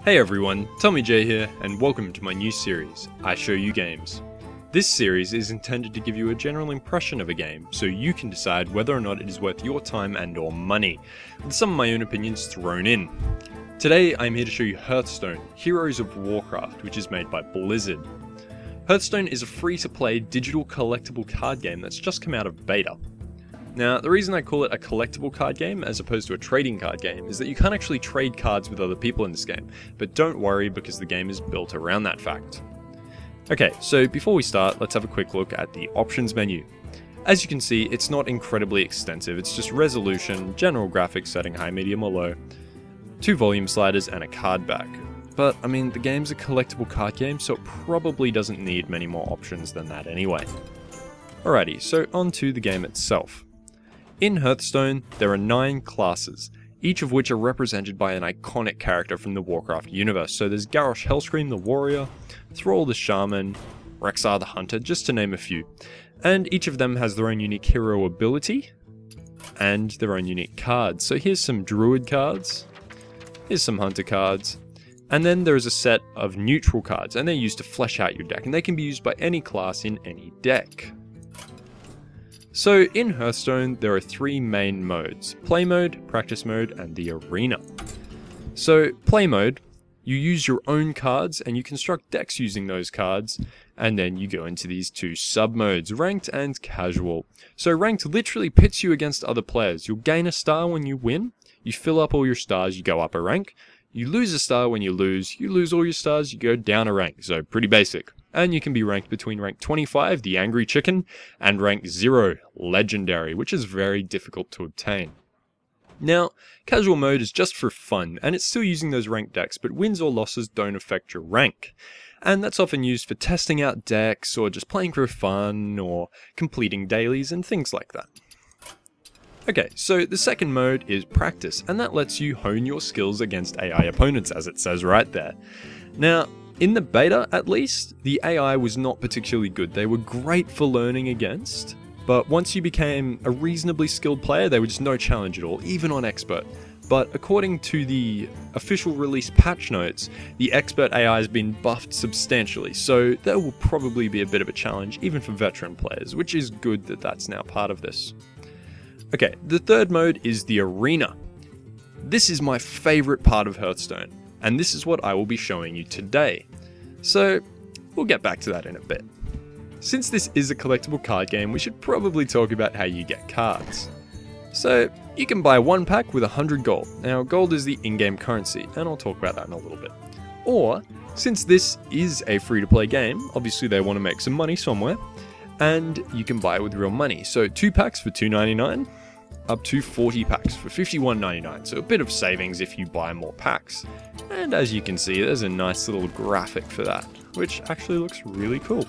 Hey everyone, TommyJ here, and welcome to my new series, I Show You Games. This series is intended to give you a general impression of a game, so you can decide whether or not it is worth your time and or money, with some of my own opinions thrown in. Today I'm here to show you Hearthstone, Heroes of Warcraft, which is made by Blizzard. Hearthstone is a free-to-play digital collectible card game that's just come out of beta. Now, the reason I call it a collectible card game as opposed to a trading card game is that you can't actually trade cards with other people in this game, but don't worry because the game is built around that fact. Okay, so before we start, let's have a quick look at the options menu. As you can see, it's not incredibly extensive, it's just resolution, general graphics setting high, medium or low, 2 volume sliders and a card back. But, I mean, the game's a collectible card game, so it probably doesn't need many more options than that anyway. Alrighty, so on to the game itself. In Hearthstone, there are 9 classes, each of which are represented by an iconic character from the Warcraft universe. So there's Garrosh Hellscream the Warrior, Thrall the Shaman, Rexxar the Hunter, just to name a few. And each of them has their own unique hero ability, and their own unique cards. So here's some Druid cards, here's some Hunter cards, and then there is a set of neutral cards, and they're used to flesh out your deck, and they can be used by any class in any deck. So in Hearthstone, there are 3 main modes: play mode, practice mode, and the arena. So play mode, you use your own cards and you construct decks using those cards, and then you go into these 2 sub-modes, ranked and casual. So ranked literally pits you against other players. You'll gain a star when you win, you fill up all your stars, you go up a rank. You lose a star when you lose all your stars, you go down a rank, so pretty basic. And you can be ranked between rank 25, the Angry Chicken, and rank 0, Legendary, which is very difficult to obtain. Now, casual mode is just for fun, and it's still using those ranked decks, but wins or losses don't affect your rank. And that's often used for testing out decks, or just playing for fun, or completing dailies, and things like that. Okay, so the second mode is practice, and that lets you hone your skills against AI opponents, as it says right there. Now, in the beta at least, the AI was not particularly good. They were great for learning against, but once you became a reasonably skilled player, they were just no challenge at all, even on expert. But according to the official release patch notes, the expert AI has been buffed substantially, so there will probably be a bit of a challenge even for veteran players, which is good that that's now part of this. Okay, the third mode is the arena. This is my favorite part of Hearthstone, and this is what I will be showing you today. So, we'll get back to that in a bit. Since this is a collectible card game, we should probably talk about how you get cards. So, you can buy 1 pack with 100 gold. Now, gold is the in-game currency, and I'll talk about that in a little bit. Or, since this is a free-to-play game, obviously they want to make some money somewhere, and you can buy it with real money. So 2 packs for $2.99, up to 40 packs for $51.99, so a bit of savings if you buy more packs. And as you can see, there's a nice little graphic for that, which actually looks really cool.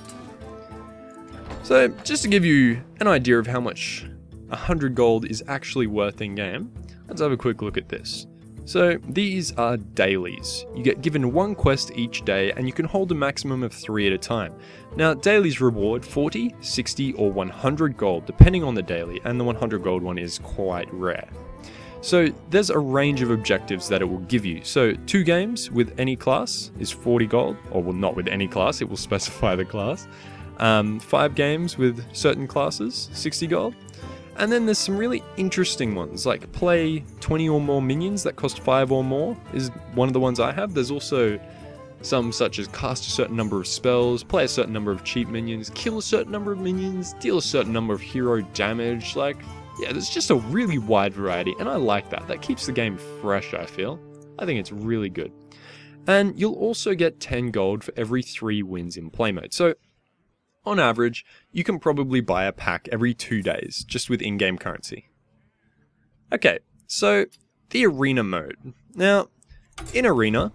So just to give you an idea of how much 100 gold is actually worth in game, let's have a quick look at this. So these are dailies. You get given 1 quest each day and you can hold a maximum of 3 at a time. Now dailies reward 40, 60 or 100 gold depending on the daily, and the 100 gold one is quite rare. So there's a range of objectives that it will give you. So 2 games with any class is 40 gold, or well, not with any class, it will specify the class. 5 games with certain classes, 60 gold. And then there's some really interesting ones, like play 20 or more minions that cost 5 or more is one of the ones I have. There's also some such as cast a certain number of spells, play a certain number of cheap minions, kill a certain number of minions, deal a certain number of hero damage. Like, yeah, there's just a really wide variety, and I like that. That keeps the game fresh, I feel. I think it's really good. And you'll also get 10 gold for every 3 wins in play mode. So on average, you can probably buy a pack every 2 days, just with in-game currency. Okay, so the arena mode. Now, in arena,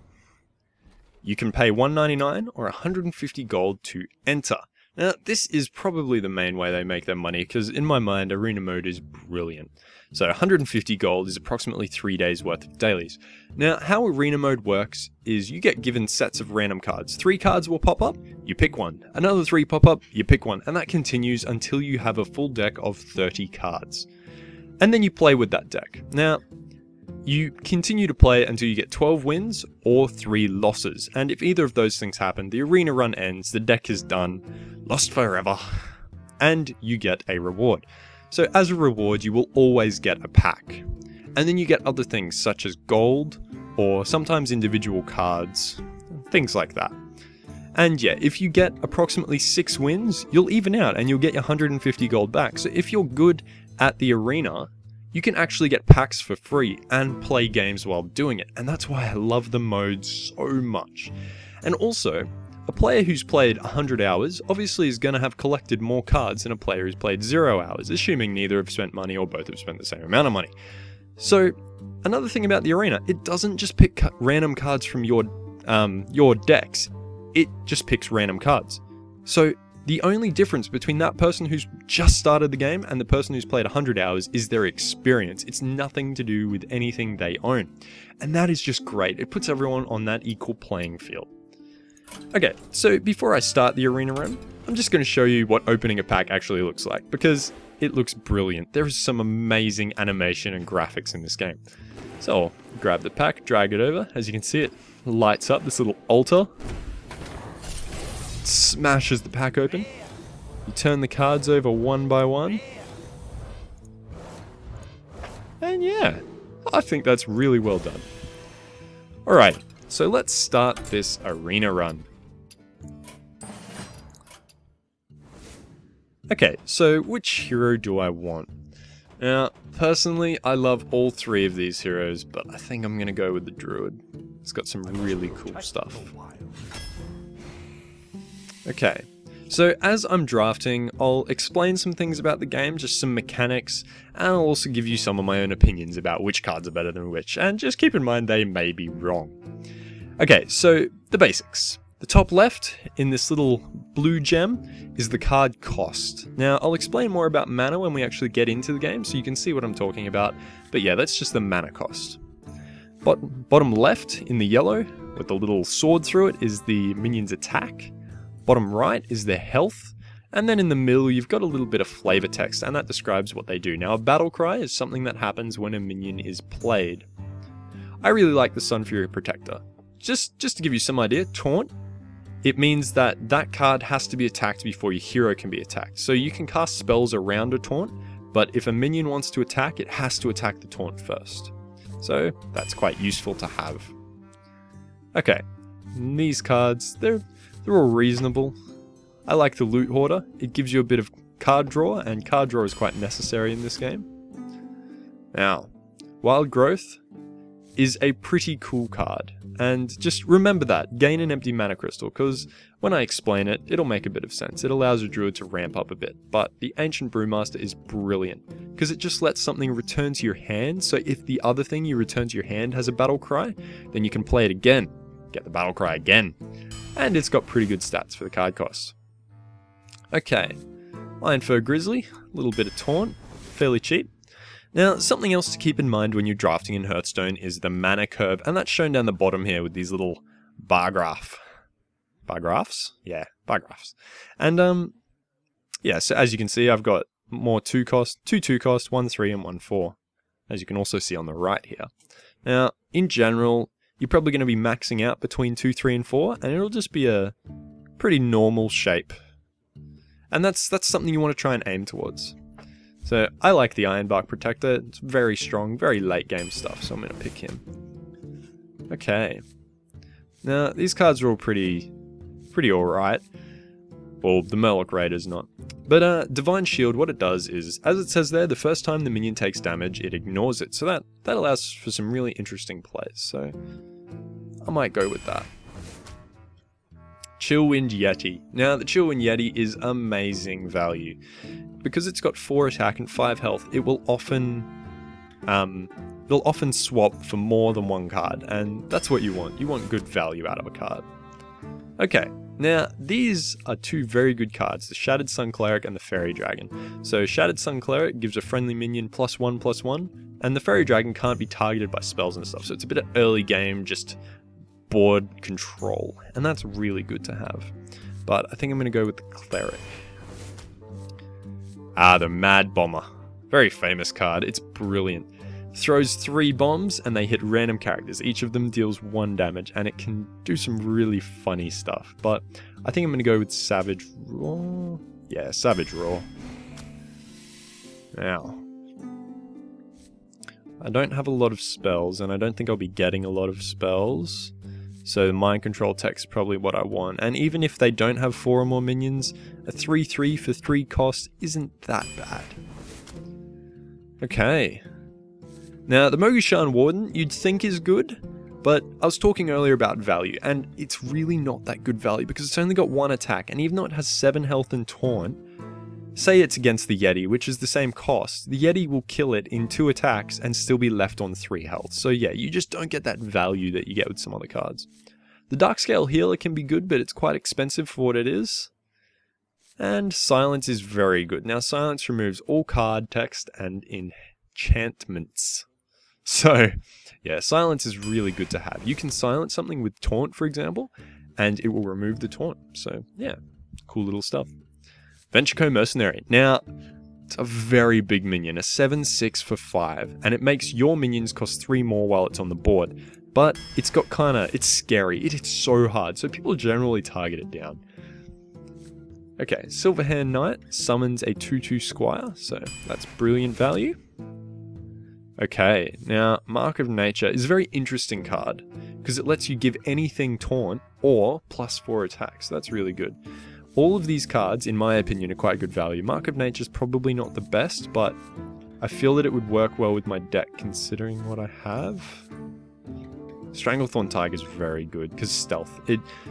you can pay $1.99 or 150 gold to enter. Now, this is probably the main way they make their money, because in my mind, arena mode is brilliant. So 150 gold is approximately 3 days worth of dailies. Now, how arena mode works is you get given sets of random cards. 3 cards will pop up, you pick one. Another 3 pop up, you pick one. And that continues until you have a full deck of 30 cards. And then you play with that deck. Now, You continue to play until you get 12 wins or 3 losses, and if either of those things happen, the arena run ends, the deck is done, lost forever, and you get a reward. So as a reward, you will always get a pack. And then you get other things such as gold, or sometimes individual cards, things like that. And yeah, if you get approximately 6 wins, you'll even out and you'll get your 150 gold back. So if you're good at the arena, you can actually get packs for free and play games while doing it. And that's why I love the mode so much. And also, a player who's played 100 hours obviously is going to have collected more cards than a player who's played 0 hours, assuming neither have spent money or both have spent the same amount of money. So, another thing about the arena, it doesn't just pick random cards from your decks, it just picks random cards. So, the only difference between that person who's just started the game and the person who's played 100 hours is their experience. It's nothing to do with anything they own. And that is just great. It puts everyone on that equal playing field. Okay, so before I start the arena run, I'm just going to show you what opening a pack actually looks like, because it looks brilliant. There is some amazing animation and graphics in this game. So I'll grab the pack, drag it over. As you can see, it lights up this little altar. Smashes the pack open. You turn the cards over one by one. And yeah, I think that's really well done. Alright, so let's start this arena run. Okay, so which hero do I want? Now, personally, I love all 3 of these heroes, but I think I'm going to go with the Druid. It's got some really cool stuff. Okay, so as I'm drafting, I'll explain some things about the game, just some mechanics, and I'll also give you some of my own opinions about which cards are better than which, and just keep in mind they may be wrong. Okay, so the basics. The top left, in this little blue gem, is the card cost. Now, I'll explain more about mana when we actually get into the game, so you can see what I'm talking about, but yeah, that's just the mana cost. Bottom left, in the yellow, with the little sword through it, is the minion's attack. Bottom right is their health, and then in the middle you've got a little bit of flavor text, and that describes what they do. Now, a battle cry is something that happens when a minion is played. I really like the Sun Fury Protector. Just to give you some idea, taunt, it means that that card has to be attacked before your hero can be attacked. So you can cast spells around a taunt, but if a minion wants to attack, it has to attack the taunt first. So that's quite useful to have. Okay, these cards, they're all reasonable. I like the Loot Hoarder. It gives you a bit of card draw, and card draw is quite necessary in this game. Now, Wild Growth is a pretty cool card, and just remember that, gain an empty mana crystal, because when I explain it, it'll make a bit of sense. It allows a druid to ramp up a bit, but the Ancient Brewmaster is brilliant, because it just lets something return to your hand, so if the other thing you return to your hand has a battle cry, then you can play it again, get the battle cry again. And it's got pretty good stats for the card cost. Okay, Ironfur Grizzly, a little bit of taunt, fairly cheap. Now, something else to keep in mind when you're drafting in Hearthstone is the mana curve, and that's shown down the bottom here with these little bar graphs. Bar graphs? Yeah, bar graphs. And, yeah, so as you can see, I've got more 2 cost, 2 cost, 1 3, and 1 4, as you can also see on the right here. Now, in general, you're probably going to be maxing out between 2, 3, and 4, and it'll just be a pretty normal shape. And that's something you want to try and aim towards. So I like the Ironbark Protector. It's very strong, very late game stuff, so I'm going to pick him. Okay. Now, these cards are all pretty alright. Well, the Murloc Raider's not. But Divine Shield, what it does is, as it says there, the first time the minion takes damage, it ignores it. So that allows for some really interesting plays. So I might go with that. Chillwind Yeti. Now, the Chillwind Yeti is amazing value. Because it's got 4 attack and 5 health, it will often swap for more than 1 card, and that's what you want. You want good value out of a card. Okay, now these are 2 very good cards, the Shattered Sun Cleric and the Fairy Dragon. So Shattered Sun Cleric gives a friendly minion +1/+1, and the Fairy Dragon can't be targeted by spells and stuff, so it's a bit of early game, just board control, and that's really good to have. But I think I'm going to go with the Cleric. Ah, the Mad Bomber. Very famous card. It's brilliant. Throws 3 bombs and they hit random characters. Each of them deals 1 damage and it can do some really funny stuff. But I think I'm going to go with Savage Roar. Yeah, Savage Roar. Now, I don't have a lot of spells and I don't think I'll be getting a lot of spells. So Mind Control Tech's probably what I want. And even if they don't have 4 or more minions, a 3/3 for 3 cost isn't that bad. Okay. Now, the Mogushan Warden, you'd think is good, but I was talking earlier about value, and it's really not that good value because it's only got 1 attack, and even though it has 7 health and taunt, say it's against the Yeti, which is the same cost, the Yeti will kill it in 2 attacks and still be left on 3 health. So yeah, you just don't get that value that you get with some other cards. The Darkscale Healer can be good, but it's quite expensive for what it is. And Silence is very good. Now, Silence removes all card text and enchantments. So, yeah, Silence is really good to have. You can silence something with Taunt, for example, and it will remove the Taunt. So, yeah, cool little stuff. Venture Mercenary. Now, it's a very big minion, a 7/6 for 5, and it makes your minions cost 3 more while it's on the board. But it's got it's scary. It hits so hard, so people generally target it down. Okay, Silverhand Knight summons a 2/2 Squire, so that's brilliant value. Okay, now Mark of Nature is a very interesting card because it lets you give anything taunt or +4 attacks. That's really good. All of these cards, in my opinion, are quite good value. Mark of Nature is probably not the best, but I feel that it would work well with my deck considering what I have. Stranglethorn Tiger is very good because stealth.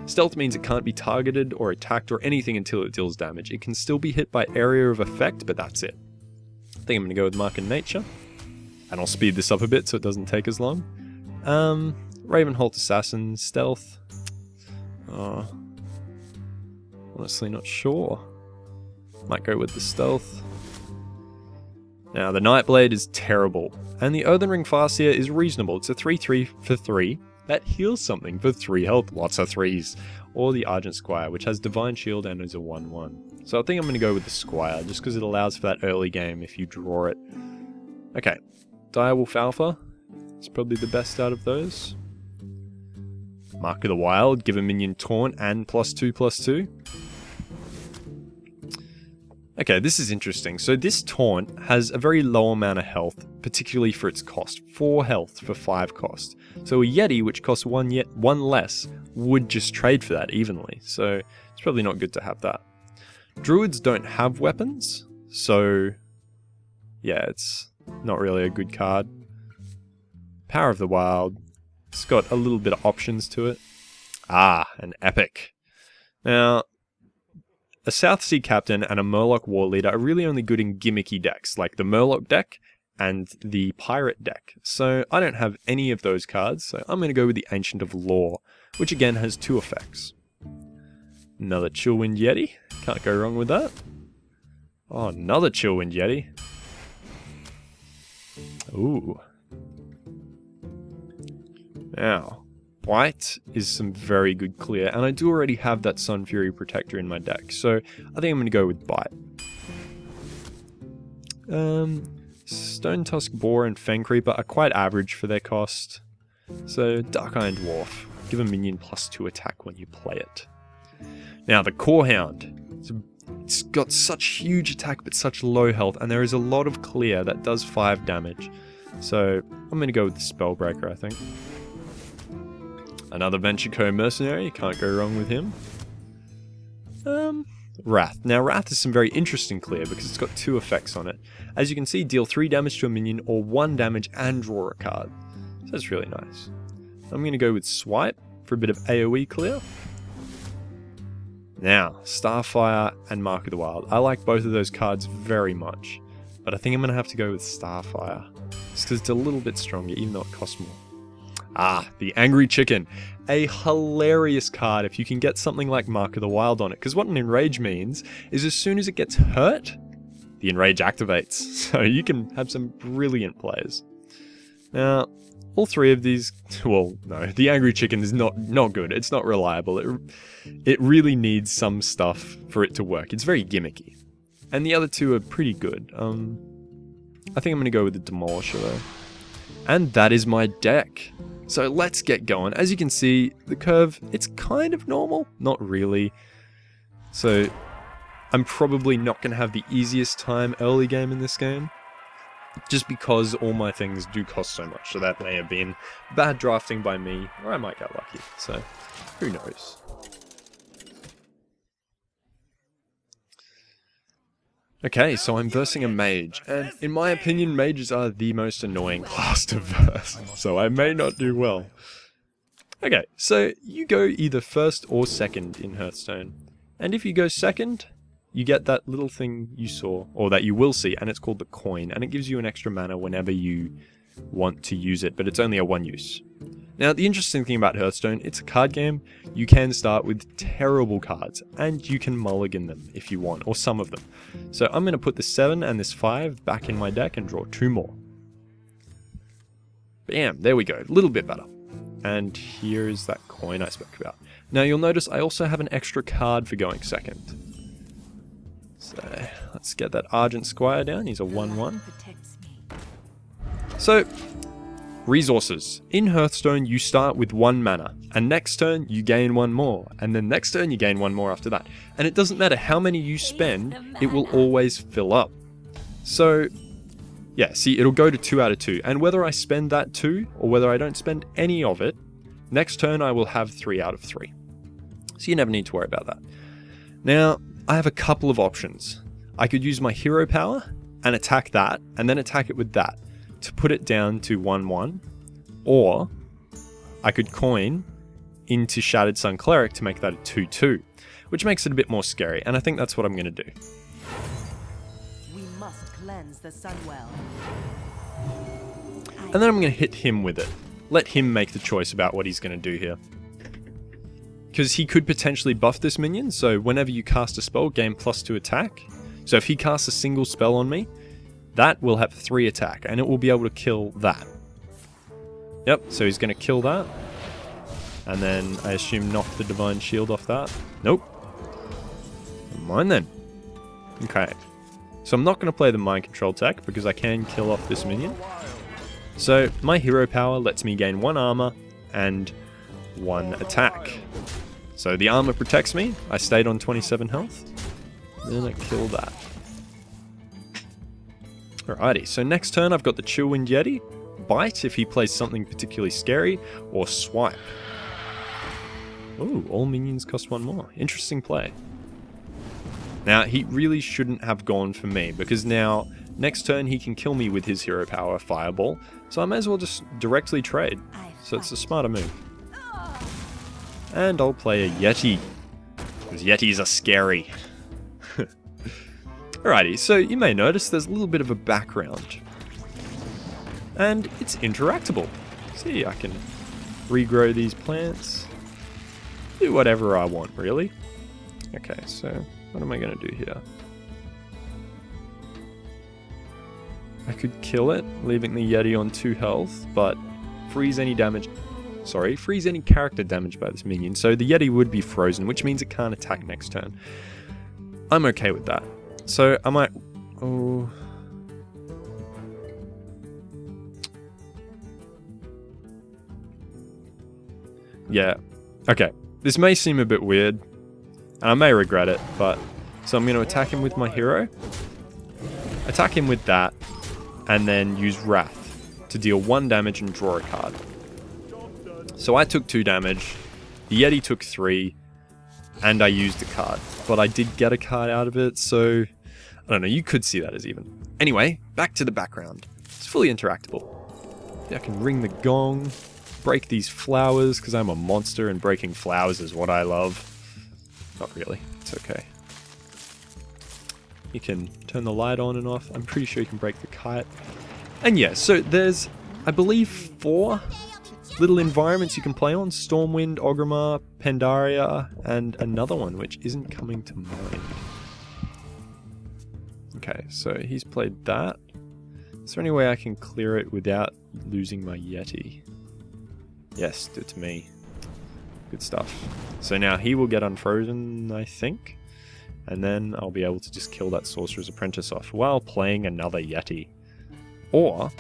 Stealth means it can't be targeted or attacked or anything until it deals damage. It can still be hit by area of effect, but that's it. I think I'm going to go with Mark of Nature. And I'll speed this up a bit so it doesn't take as long. Ravenholt Assassin, Stealth. Oh, honestly not sure. Might go with the Stealth. Now, the Nightblade is terrible. And the Earthen Ring Farseer is reasonable. It's a 3/3 for 3. That heals something for 3 health. Lots of 3s. Or the Argent Squire, which has Divine Shield and is a 1/1. So I think I'm going to go with the Squire, just because it allows for that early game if you draw it. Okay. Direwolf Alpha. It's probably the best out of those. Mark of the Wild. Give a minion taunt and +2/+2. Okay, this is interesting. So this taunt has a very low amount of health, particularly for its cost. 4 health for 5 cost. So a Yeti, which costs 1 less, would just trade for that evenly. So it's probably not good to have that. Druids don't have weapons, so yeah, it's not really a good card. Power of the Wild. It's got a little bit of options to it. Ah, an Epic. Now, a South Sea Captain and a Murloc War Leader are really only good in gimmicky decks, like the Murloc deck and the Pirate deck. So I don't have any of those cards, so I'm going to go with the Ancient of Lore, which again has 2 effects. Another Chillwind Yeti. Can't go wrong with that. Oh, another Chillwind Yeti. Ooh. Now, White is some very good clear, and I do already have that Sun Fury Protector in my deck, so I think I'm going to go with Bite. Stone Tusk Boar and Fang Creeper are quite average for their cost, so Dark Iron Dwarf. Give a minion +2 attack when you play it. Now, the Core Hound. It's got such huge attack but such low health, and there is a lot of clear that does 5 damage. So I'm going to go with the Spellbreaker, I think. Another Venture Mercenary, can't go wrong with him. Wrath. Now Wrath is some very interesting clear because it's got 2 effects on it. As you can see, deal 3 damage to a minion or 1 damage and draw a card. So that's really nice. I'm going to go with Swipe for a bit of AoE clear. Now, Starfire and Mark of the Wild. I like both of those cards very much, but I think I'm going to have to go with Starfire. Just because it's a little bit stronger, even though it costs more. Ah, the Angry Chicken. A hilarious card if you can get something like Mark of the Wild on it, because what an Enrage means is as soon as it gets hurt, the Enrage activates. So you can have some brilliant plays. Now, all 3 of these, well, no, the Angry Chicken is not good. It's not reliable. It really needs some stuff for it to work. It's very gimmicky. And the other 2 are pretty good. I think I'm going to go with the Demolisher, though. And that is my deck. So let's get going. As you can see, the curve, it's kind of normal, not really. So I'm probably not going to have the easiest time early game in this game, just because all my things do cost so much. So that may have been bad drafting by me, or I might get lucky. So who knows? Okay, so I'm versing a mage, and in my opinion, mages are the most annoying class to verse, so I may not do well. Okay, so you go either first or second in Hearthstone, and if you go second, you get that little thing you saw, or that you will see, and it's called the coin, and it gives you an extra mana whenever you want to use it, but it's only a one use. Now, the interesting thing about Hearthstone, it's a card game. You can start with terrible cards, and you can mulligan them if you want, or some of them. So I'm going to put this 7 and this 5 back in my deck and draw 2 more. Bam, there we go, a little bit better. And here is that coin I spoke about. Now you'll notice I also have an extra card for going second. So let's get that Argent Squire down, he's a 1/1. So, resources. In Hearthstone, you start with 1 mana, and next turn you gain 1 more, and then next turn you gain 1 more after that. And it doesn't matter how many you spend, it will always fill up. So, yeah, see, it'll go to 2 out of 2, and whether I spend that 2, or whether I don't spend any of it, next turn I will have 3 out of 3. So you never need to worry about that. Now, I have a couple of options. I could use my hero power, and attack that, and then attack it with that, to put it down to 1/1, or I could coin into Shattered Sun Cleric to make that a 2/2, which makes it a bit more scary, and I think that's what I'm going to do. We must cleanse the Sunwell. And then I'm going to hit him with it. Let him make the choice about what he's going to do here. Because he could potentially buff this minion, so whenever you cast a spell, gain +2 attack. So if he casts a single spell on me, that will have 3 attack, and it will be able to kill that. Yep, so he's going to kill that. And then, I assume, knock the Divine Shield off that. Nope. Never mind then. Okay. So I'm not going to play the Mind Control tech, because I can kill off this minion. So, my hero power lets me gain 1 armor, and 1 attack. So the armor protects me, I stayed on 27 health. Then I kill that. Alrighty, so next turn I've got the Chillwind Yeti, Bite if he plays something particularly scary, or Swipe. Ooh, all minions cost 1 more. Interesting play. Now, he really shouldn't have gone for me, because now, next turn he can kill me with his hero power, Fireball, so I may as well just directly trade. So it's a smarter move. And I'll play a Yeti, because Yetis are scary. Alrighty, so you may notice there's a little bit of a background. And it's interactable. See, I can regrow these plants. Do whatever I want, really. Okay, so what am I going to do here? I could kill it, leaving the Yeti on 2 health, but freeze any damage. Sorry, freeze any character damage by this minion. So the Yeti would be frozen, which means it can't attack next turn. I'm okay with that. So I might... Oh... Yeah. Okay. This may seem a bit weird, and I may regret it, but... So I'm going to attack him with my hero. Attack him with that, and then use Wrath to deal 1 damage and draw a card. So I took 2 damage, the Yeti took 3, and I used a card. But I did get a card out of it, so... I don't know, you could see that as even. Anyway, back to the background. It's fully interactable. I can ring the gong, break these flowers, because I'm a monster and breaking flowers is what I love. Not really, it's okay. You can turn the light on and off. I'm pretty sure you can break the kite. And yeah, so there's, I believe, 4 little environments you can play on. Stormwind, Orgrimmar, Pandaria, and another one which isn't coming to mind. Okay, so he's played that. Is there any way I can clear it without losing my Yeti? Yes, do it to me. Good stuff. So now he will get unfrozen, I think. And then I'll be able to just kill that Sorcerer's Apprentice off while playing another Yeti. Or,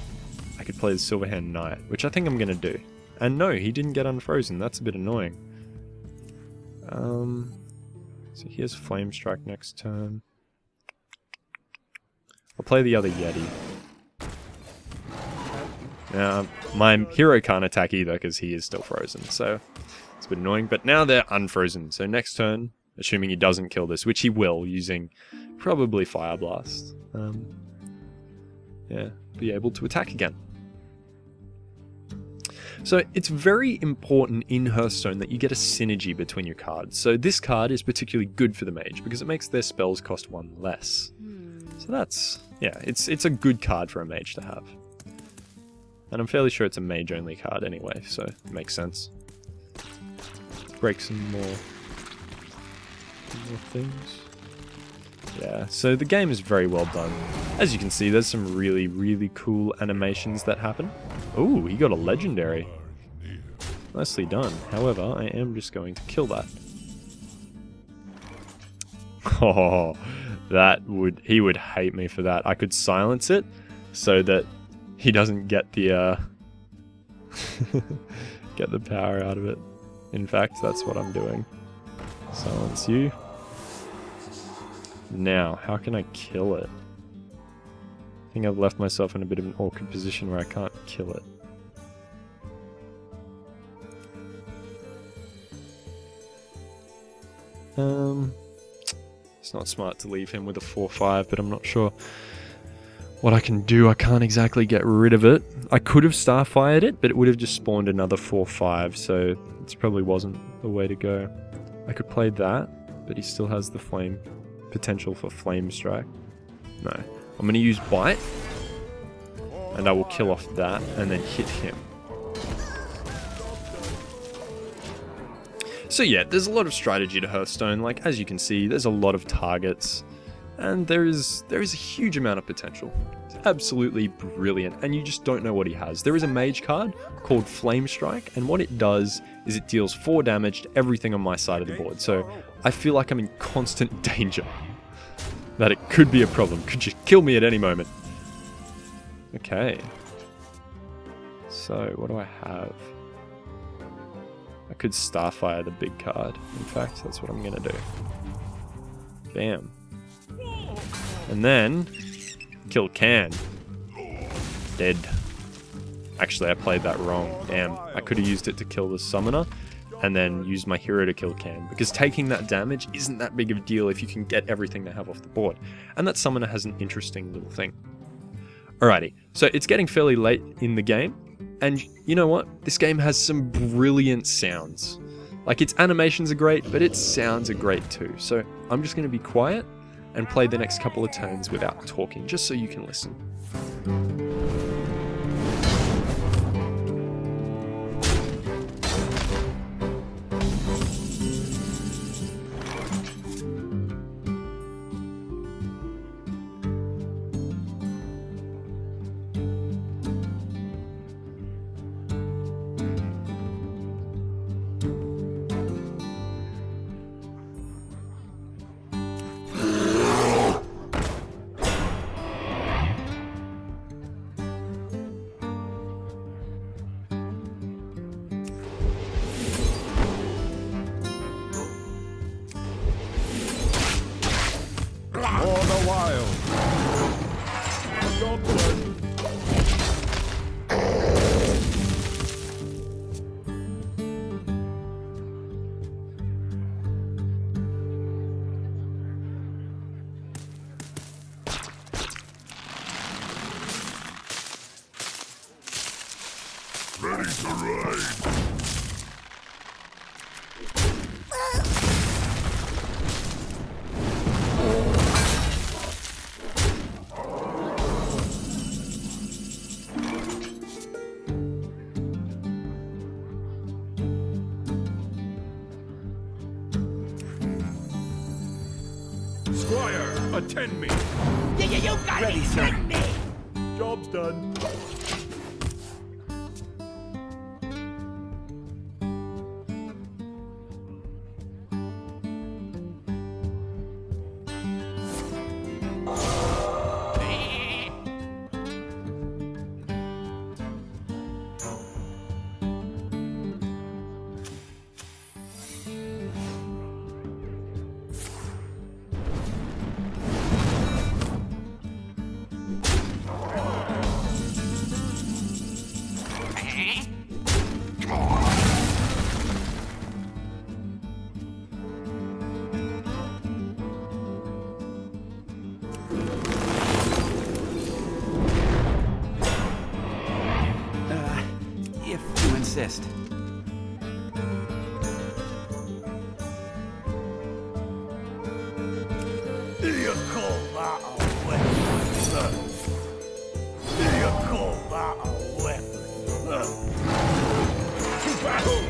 I could play the Silverhand Knight, which I think I'm going to do. And no, he didn't get unfrozen. That's a bit annoying. So here's Flame Strike next turn. I'll play the other Yeti. Now, my hero can't attack either because he is still frozen, so it's a bit annoying. But now they're unfrozen, so next turn, assuming he doesn't kill this, which he will, using probably Fire Blast, yeah, be able to attack again. So it's very important in Hearthstone that you get a synergy between your cards. So this card is particularly good for the mage because it makes their spells cost 1 less. So that's, yeah, it's a good card for a mage to have. And I'm fairly sure it's a mage only card anyway, so it makes sense. Break some more things. Yeah, so the game is very well done. As you can see, there's some really, really cool animations that happen. Ooh, he got a legendary. Nicely done. However, I am just going to kill that. Oh, he would hate me for that. I could silence it so that he doesn't get the get the power out of it. In fact, that's what I'm doing. Silence you. Now, how can I kill it? I think I've left myself in a bit of an awkward position where I can't kill it. It's not smart to leave him with a 4-5, but I'm not sure what I can do. I can't exactly get rid of it. I could have Starfired it, but it would have just spawned another 4-5, so this probably wasn't the way to go. I could play that, but he still has the flame potential for Flame Strike. No. I'm going to use Bite, and I will kill off that, and then hit him. So yeah, there's a lot of strategy to Hearthstone. Like, as you can see, there's a lot of targets, and there is a huge amount of potential. It's absolutely brilliant, and you just don't know what he has. There is a mage card called Flame Strike, and what it does is it deals 4 damage to everything on my side of the board. So I feel like I'm in constant danger. That it could be a problem, could just kill me at any moment. Okay. So, what do I have? I could Starfire the big card. In fact, that's what I'm going to do. Bam. And then, kill Can. Dead. Actually, I played that wrong. Damn. I could have used it to kill the summoner, and then use my hero to kill Can, because taking that damage isn't that big of a deal if you can get everything they have off the board. And that summoner has an interesting little thing. Alrighty, so it's getting fairly late in the game, and you know what? This game has some brilliant sounds. Like, its animations are great, but its sounds are great too. So I'm just going to be quiet and play the next couple of turns without talking, just so you can listen. Ready to ride. Squire, attend me. You gotta Ready, be sir. kidding me! Job's done. assist. You call that a weapon? You call that a weapon? To battle!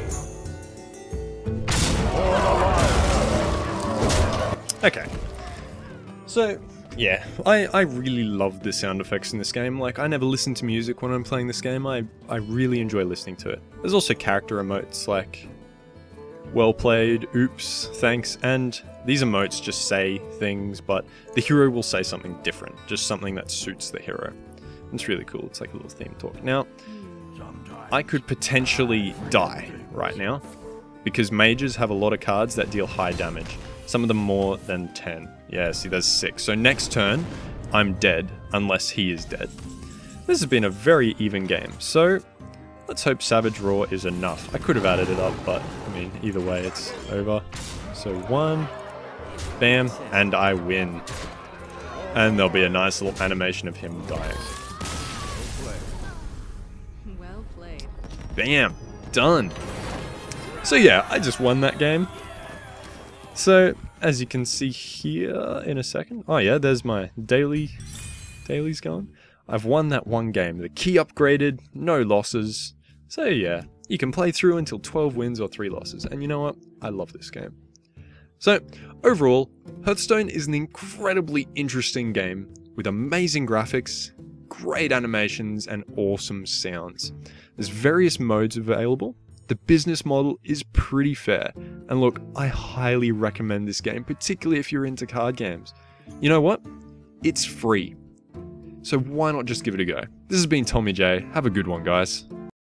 Okay. So, yeah, I really love the sound effects in this game. Like, I never listen to music when I'm playing this game. I really enjoy listening to it. There's also character emotes like, well played, oops, thanks, and these emotes just say things, but the hero will say something different, just something that suits the hero. It's really cool. It's like a little theme talk. Now, I could potentially die right now, because mages have a lot of cards that deal high damage. Some of them more than 10. Yeah, see, there's 6. So next turn, I'm dead, unless he is dead. This has been a very even game, so let's hope Savage Roar is enough. I could have added it up, but, I mean, either way, it's over. So 1, bam, and I win. And there'll be a nice little animation of him dying. Well played. Bam, done. So yeah, I just won that game. So, as you can see here in a second, oh yeah, there's my dailies going. I've won that one game. The key upgraded, no losses. So yeah, you can play through until 12 wins or 3 losses. And you know what? I love this game. So, overall, Hearthstone is an incredibly interesting game with amazing graphics, great animations, and awesome sounds. There's various modes available. The business model is pretty fair, and look, I highly recommend this game, particularly if you're into card games. You know what? It's free, so why not just give it a go? This has been TommyJ. Have a good one, guys.